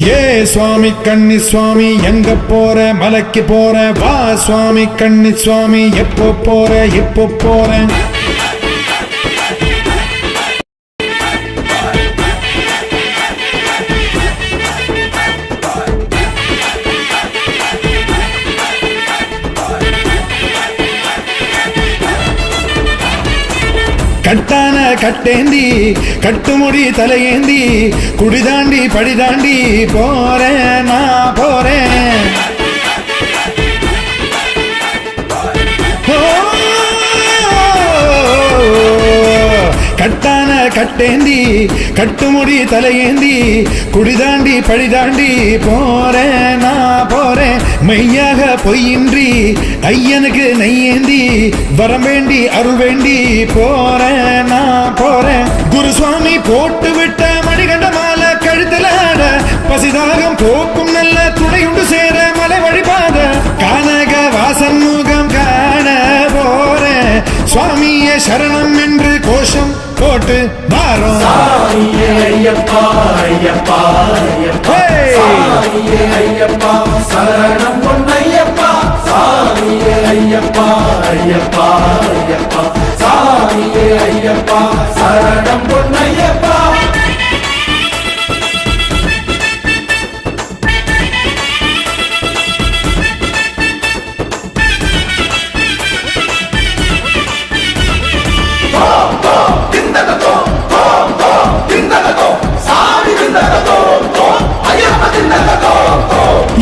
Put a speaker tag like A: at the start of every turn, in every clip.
A: ஏ சுவாமி கன்னி சுவாமி எங்க போற மலைக்கு போற வா சுவாமி கன்னி சுவாமி எப்போ போற எப்போ போற கட்டான கட்டேந்தி கட்டுமுடி தலையேந்தி குடிதாண்டி படிதாண்டி போறேன் நான் போறேன் கட்டான கட்டேந்தி கட்டுமுடி தலையேந்தி குடிதாண்டி படிதாண்டி போறேன் நான் போறேன் மெய்யாக பொய்யின்றி ஐயனுக்கு நெய்யேந்தி வரம் வேண்டி அருள் வேண்டி போறேன் நான் போறேன் குருசுவாமி போட்டு விட்ட மணிகண்ட மாலை கழுத்துல பசிதாகம் போக்கும் நல்ல துணையுண்டு சேர மலை வழிபாத கானக வாசன் முகம் காண போறேன் சுவாமியே சரணம் என்று கோஷம் போட்டு வாரோம்
B: சாமியே ஐயப்பா ஐயப்பா ஐயப்பா சாமியே ஐயப்பா சரணம் பொன்னையப்பா சாமியே ஐயப்பா ஐயப்பா ஐயப்பா சாமியே ஐயப்பா சரணம் பொன்னையப்பா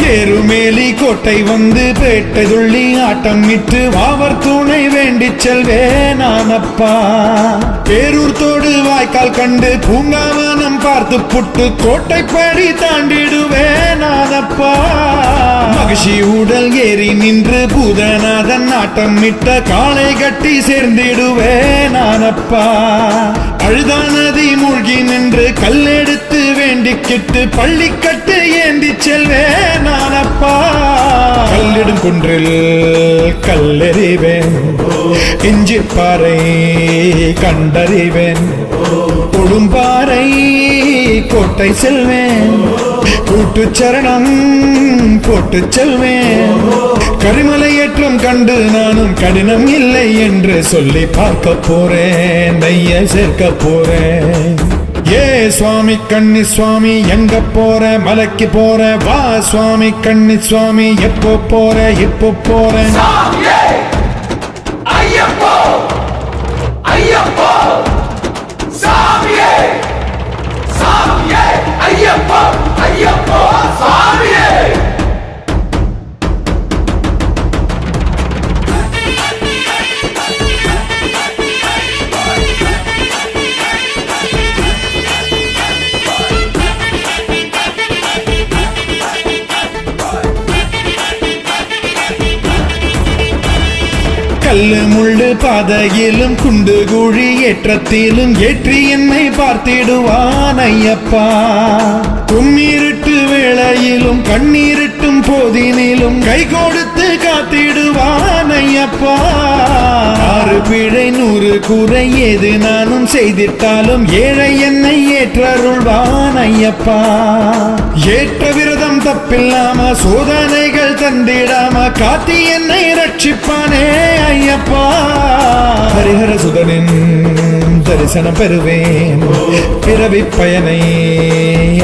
A: ஏறுமேலி கோட்டை வந்து பேட்டை துள்ளி ஆட்டம் இட்டு வாவர் துணை வேண்டி செல்வேன் நானப்பா பேரூர் தோடு வாய்க்கால் கண்டு பூங்காவனம் பார்த்து புட்டு கோட்டைப்படி தாண்டிடுவேன் நானப்பா மகிழ்ச்சி உடல் ஏறி நின்று பூதநாதன் ஆட்டம் இட்ட காலை கட்டி சேர்ந்திடுவேன் நானப்பா அழுதா நதி மூழ்கி நின்று கல்லெடுத்து வேண்டிக்கிட்டு பள்ளிக்கட்டு ஏந்தி செல்வேன் நானப்பா கல்லிடும் குன்றில் கல்லெறிவேன் இஞ்சி பாறை கண்டறிவேன் கொடும்பாறை கோட்டை செல்வேன் கூட்டு சரணம் போட்டு செல்வேன் கரிமலை ஏற்றம் கண்டு நானும் கடினம் இல்லை என்று சொல்லி பார்க்க போறேன் நெய்ய சேர்க்க போறேன் ஏ சுவாமி கன்னி சுவாமி எங்க போற மலைக்கு போற வா சுவாமி கன்னி சுவாமி எப்போ போற எப்போ போற
B: சாமியே ஐயப்பா ஐயப்பா சாமியே சாமியே ஐயப்பா ஐயப்பா சாமியே
A: கல்லு முள்ளு பாதையிலும் குண்டு குழி ஏற்றத்திலும் ஏற்றி என்னை பார்த்திடுவான் ஐயப்பா கும்மிருட்டு வேளையிலும் கண்ணீரிட்டும் போதினிலும் கை கொடுத்து காத்திடுவான் ஐயப்பா ஆறு பிழை 100 குறை ஏது நானும் செய்திட்டாலும் ஏழை என்னை ஏற்றருள்வான் ஐயப்பா ஏற்ற விரதம் தப்பில்லாம சோதனைகள் தந்திடாம காத்தி என்னை ரட்சிப்பானே ஐயப்பா ஹரிஹர சுதனின் தரிசனம் பெறுவேன் பிறவி பயனை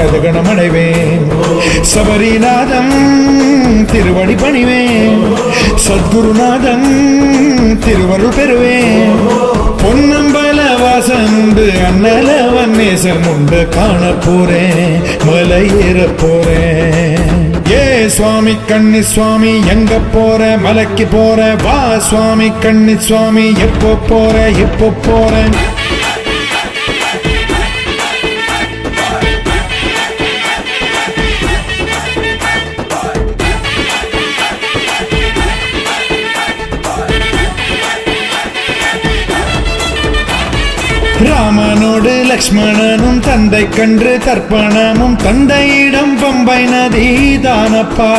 A: அதுகணம் அடைவேன் சபரிநாதம் திருவடி பணிவேன் சத்குருநாதன் திருவருள் பெறுவேன் பொன்னம்பல வாசன் உண்டு அண்ணலவன் நேசம் உண்டு காண போறேன் மலை ஏற போறேன் ஏ சுவாமி கன்னி சுவாமி எங்க போற மலைக்கு போற வா சுவாமி கன்னி சுவாமி எப்போ போற எப்போ போற ராமனோடு லக்ஷ்மணனும் தந்தை கன்று தர்ப்பணமும் தந்தையிடம் பம்பை நதி தானப்பா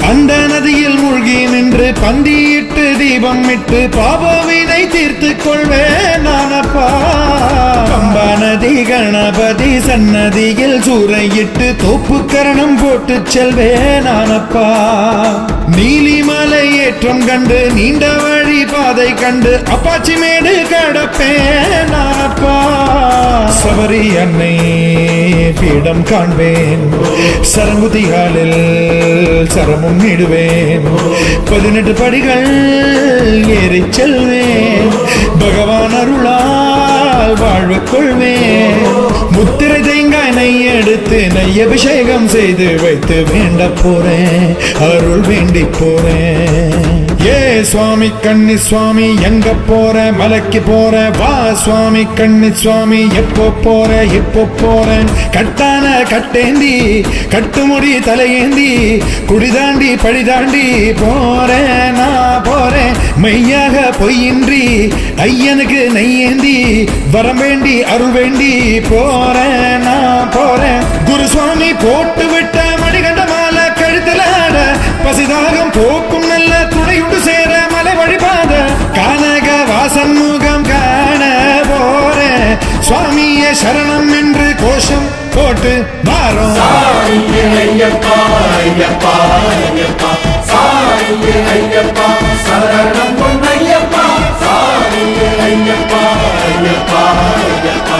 A: அந்த நதியில் மூழ்கி நின்று பந்தியிட்டு தீபம் இட்டு பாபவினை தீர்த்து கொள்வேன் நானப்பா பம்பா வானதி கணபதி சன்னதியில் சூறையிட்டு தோப்பு கரணம் போட்டு செல்வேன் நானப்பா. நீலிமலை ஏற்றம் கண்டு நீண்ட வழி பாதை கண்டு அப்பாச்சி மேடு கடப்பேன் நானப்பா. சபரி அன்னை பீடம் காண்பேன், சரங்குதிகாலில் சரமும் இடுவேன், 18 படிகள் ஏறி செல்வேன், பகவான் அருளால் வாழ்வு கொள்வேன். முத்திரை தேங்காய் நெய் எடுத்து நெய் அபிஷேகம் செய்து வைத்து வேண்ட போறேன், அருள் வேண்டி போறேன். ஏ சுவாமி கன்னி சுவாமி எங்க போற, மலைக்கு போற வா சுவாமி கன்னி சுவாமி. எப்போ போற இப்போ போறேன், கட்டான கட்டேந்தி கட்டுமுடி தலையேந்தி குடிதாண்டி படிதாண்டி போறேன் நான் போறேன். மெய்யாக பொய்யின்றி ஐயனுக்கு நெய்யேந்தி வரம் வேண்டி அருள் வேண்டி போறேன் நான் போறேன். குருசுவாமி போட்டு விட்ட மணிகண்ட மாலை கழுத்துல ஆட, பசிதாகம் போக்கும் நல்ல துணையுண்டு சேர மலை வழிபாத, கானக வாசன் முகம் காண போறேன். சுவாமியே சரணம் என்று கோஷம் போட்டு வாரோம்.
B: சாமியே ஐயப்பா ஐயப்பா ஐயப்பா, சாமியே ஐயப்பா சரணம் பொன்னையப்பா, சாமியே ஐயப்பா ஐயப்பா ஐயப்பா.